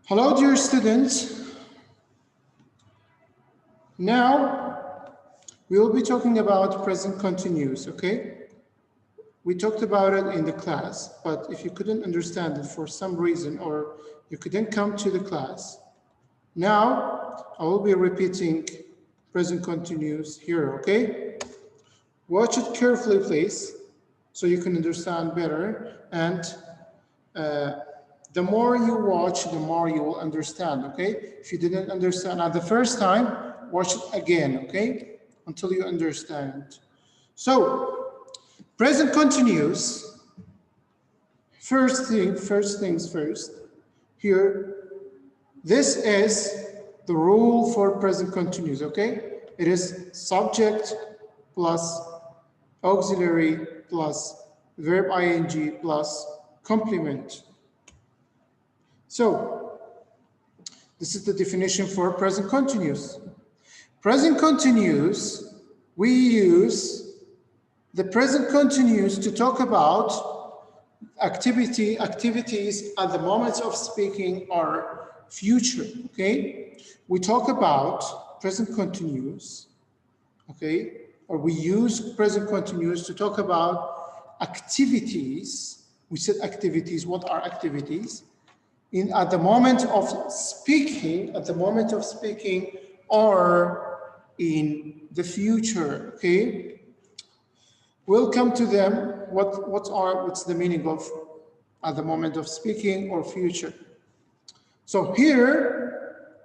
Hello, dear students. Now, we will be talking about present continuous, okay? We talked about it in the class, but if you couldn't understand it for some reason or you couldn't come to the class, now I will be repeating present continuous here, okay? Watch it carefully, please, so you can understand better. And the more you watch, the more you will understand, okay? If you didn't understand at the first time, watch it again, okay? Until you understand. So, present continuous, first things first. Here, this is the rule for present continuous, okay? It is subject plus auxiliary plus verb ing plus complement. So, this is the definition for present continuous. Present continuous, we use the present continuous to talk about activities at the moment of speaking or future, okay? We talk about present continuous, okay? Or we use present continuous to talk about activities. We said activities. What are activities? At the moment of speaking, or in the future, okay? We'll come to them. What's the meaning of at the moment of speaking or future? So here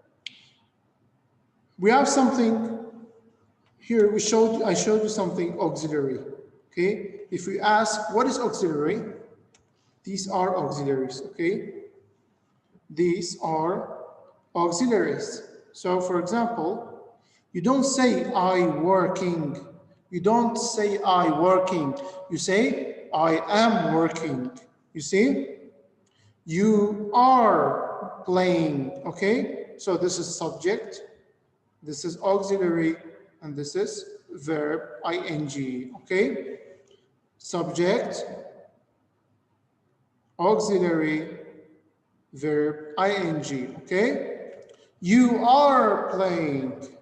we have something. Here I showed you something auxiliary. Okay. If we ask what is auxiliary, these are auxiliaries. Okay. These are auxiliaries. So, for example, you don't say I working. You don't say I working. You say I am working. You see? You are playing. Okay? So this is subject, this is auxiliary, and this is verb ing. Okay? Subject, auxiliary, verb ing, okay? You are playing.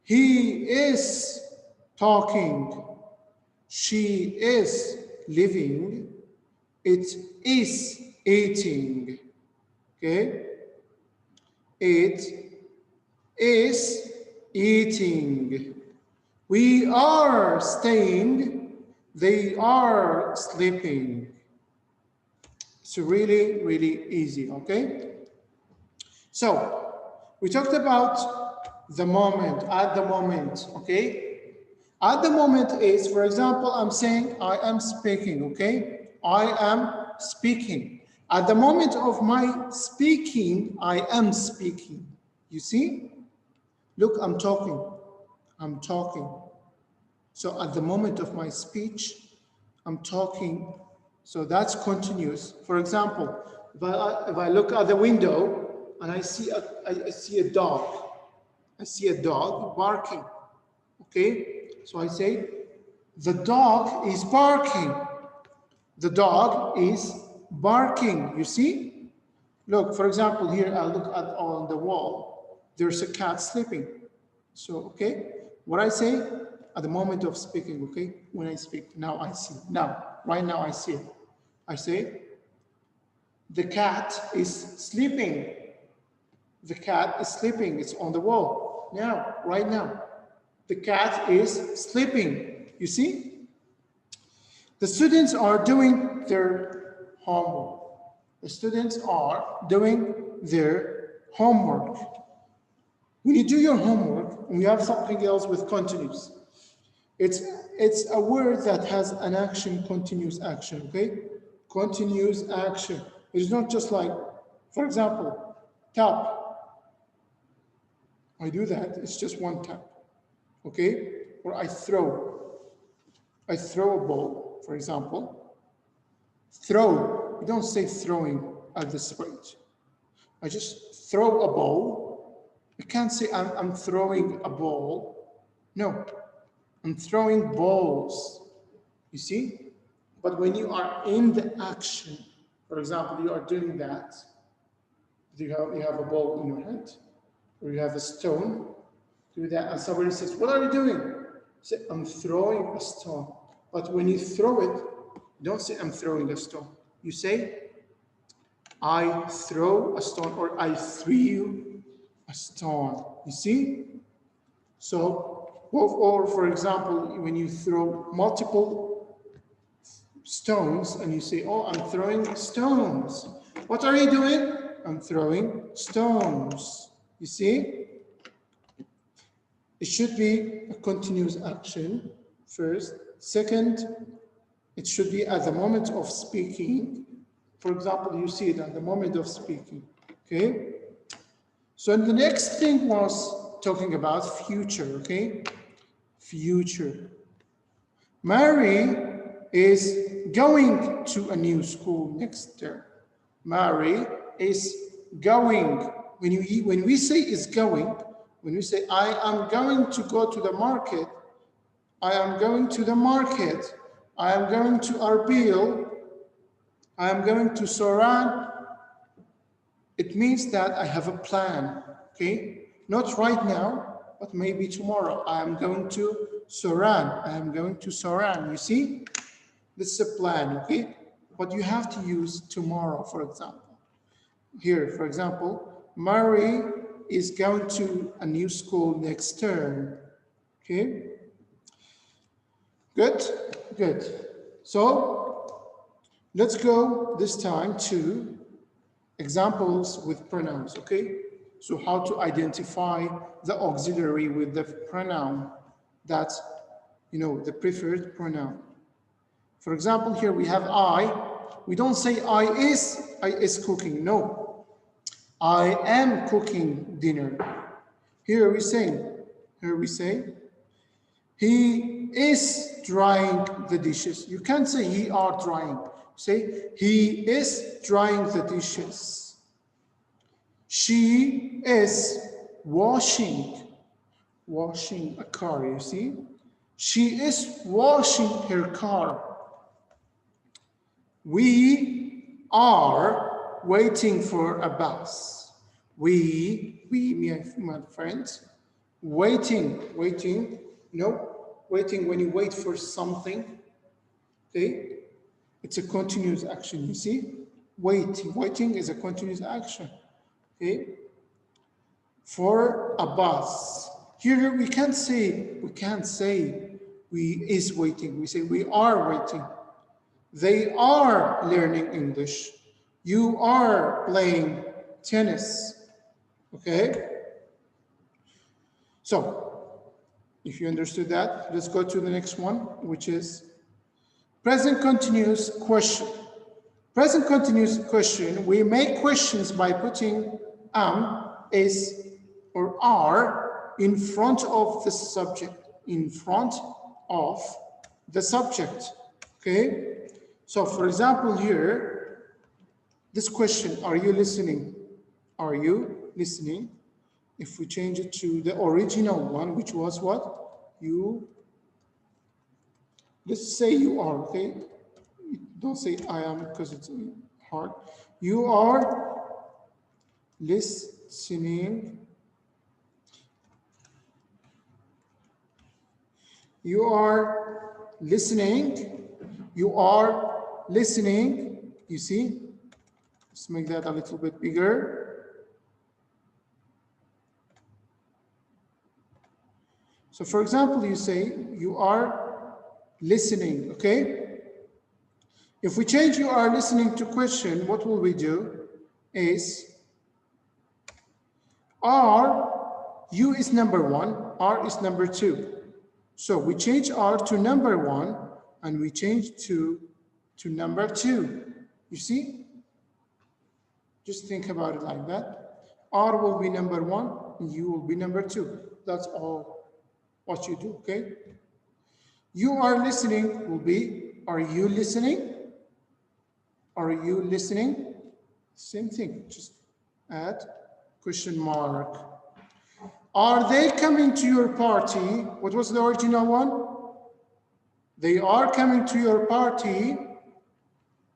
He is talking. She is living. It is eating, okay? It is eating. We are staying. They are sleeping. It's really, really easy, okay? So, we talked about the moment, at the moment, okay? At the moment is, for example, I'm saying I am speaking, okay? I am speaking. At the moment of my speaking, I am speaking. You see? Look, I'm talking. I'm talking. So at the moment of my speech, I'm talking. So that's continuous. For example, if I look at the window and I see a dog, I see a dog barking. Okay, so I say the dog is barking. The dog is barking. You see? Look, for example, here I look at on the wall. There's a cat sleeping. So okay, what I say at the moment of speaking, okay, when I speak, now I see. Now, right now I see it. I say, the cat is sleeping. The cat is sleeping. It's on the wall. Now, right now, the cat is sleeping. You see? The students are doing their homework. The students are doing their homework. When you do your homework, and we have something else with continuous, it's a word that has an action, continuous action, okay? Continuous action. It's not just like, for example, tap. I do that, it's just one tap, okay? Or I throw a ball, for example. Throw, you don't say throwing at the sprite. I just throw a ball. I can't say I'm throwing a ball. No, I'm throwing balls, you see? But when you are in the action, for example, you are doing that, You have a ball in your hand, or you have a stone. Do that, and somebody says, "What are you doing?" You say, "I'm throwing a stone." But when you throw it, you don't say, "I'm throwing a stone." You say, "I throw a stone," or "I threw a stone." You see? So, or for example, when you throw multiple stones and you say, "Oh, I'm throwing stones." What are you doing? I'm throwing stones. You see? It should be a continuous action first. Second, it should be at the moment of speaking. For example, you see it at the moment of speaking. Okay? So the next thing was talking about future. Okay? Future. Mary is going to a new school next term. Mary is going. When we say is going, when we say I am going to go to the market, I am going to the market, I am going to Arbil, I am going to Soran, it means that I have a plan, okay? Not right now, but maybe tomorrow. I am going to Soran, I am going to Soran, you see? This is a plan, okay? But you have to use tomorrow, for example. Here, for example, Mary is going to a new school next term, okay? Good, good. So let's go this time to examples with pronouns, okay? So how to identify the auxiliary with the pronoun that's, the preferred pronoun. For example, here we have I. We don't say I is cooking, no. I am cooking dinner. Here we say, he is drying the dishes. You can't say he are drying. Say, he is drying the dishes. She is washing a car, you see? She is washing her car. We are waiting for a bus. We, my friends, waiting, waiting when you wait for something, okay? It's a continuous action, you see? Waiting is a continuous action, okay? For a bus. Here we can't say we is waiting. We say we are waiting. They are learning English. You are playing tennis, okay? So, if you understood that, let's go to the next one, which is present continuous question. Present continuous question, we make questions by putting is, or are in front of the subject, in front of the subject, okay? So, for example, here, this question, are you listening? Are you listening? If we change it to the original one, which was what? You, let's say you are, okay? Don't say I am because it's hard. You are listening. You are listening. You are listening. You see? Let's make that a little bit bigger. So for example, you say you are listening, okay? If we change you are listening to question, what will we do is are, you is number one, are is number two. So we change are to number one and we change to number two. You see? Just think about it like that. R will be number one and you will be number two. That's all what you do, okay? You are listening will be, are you listening? Are you listening? Same thing, just add question mark. Are they coming to your party? What was the original one? They are coming to your party.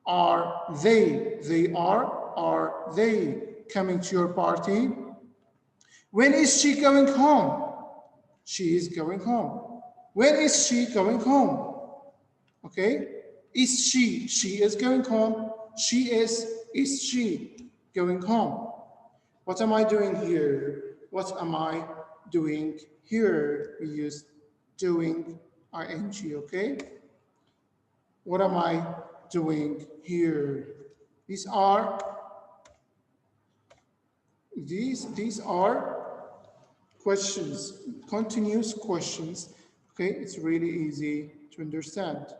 Are they? They are they? coming to your party? When is she going home? She is going home. When is she going home? Okay? Is she? She is going home. She is she going home? What am I doing here? What am I doing here? We use doing ing, okay? What am I doing here? These are questions, continuous questions. Okay, it's really easy to understand.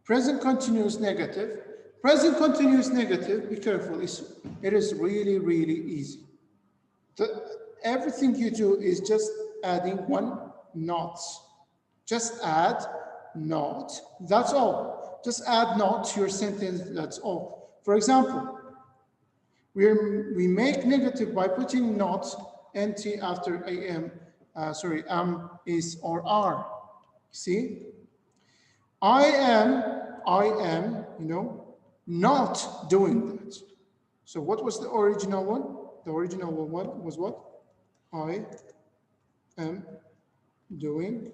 Present continuous negative. Present continuous negative, be careful, it is really, really easy. Everything you do is just adding one not. Just add not. That's all. Just add not to your sentence. That's all. For example, we make negative by putting not nt after am. Is or are. See? I am, not doing that. So what was the original one? The original one was what? I am doing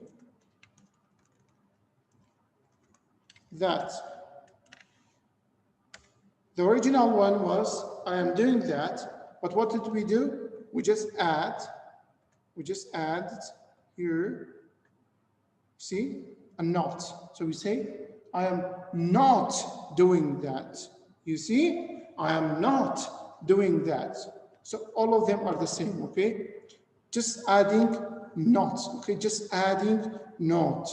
that. The original one was I am doing that, but what did we do? We just add here, see, a not. So we say, I am not doing that. You see, I am not doing that. So all of them are the same, okay? Just adding not, okay? Just adding not.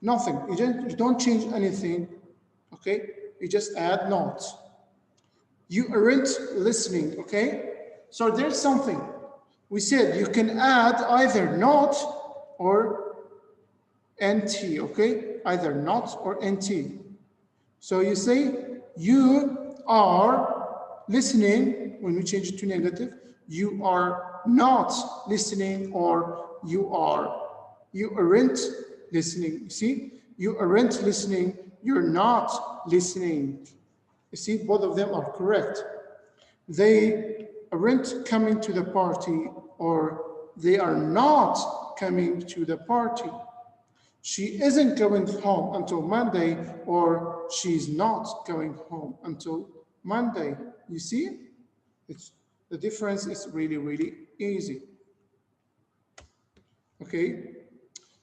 Nothing, you don't change anything, okay? You just add not. You aren't listening, okay? So there's something. We said you can add either not or nt, okay? Either not or nt. So you say, you are listening, when we change it to negative, you are not listening, or you aren't listening. You see, you aren't listening, you're not listening. You see, both of them are correct. They aren't coming to the party, or they are not coming to the party. She isn't going home until Monday, or she's not going home until Monday. You see? The difference is really, really easy. Okay?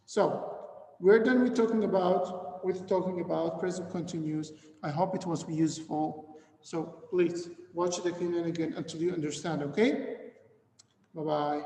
So, we're done with talking about present continuous. I hope it was useful. So please watch it again and again until you understand, okay? Bye-bye.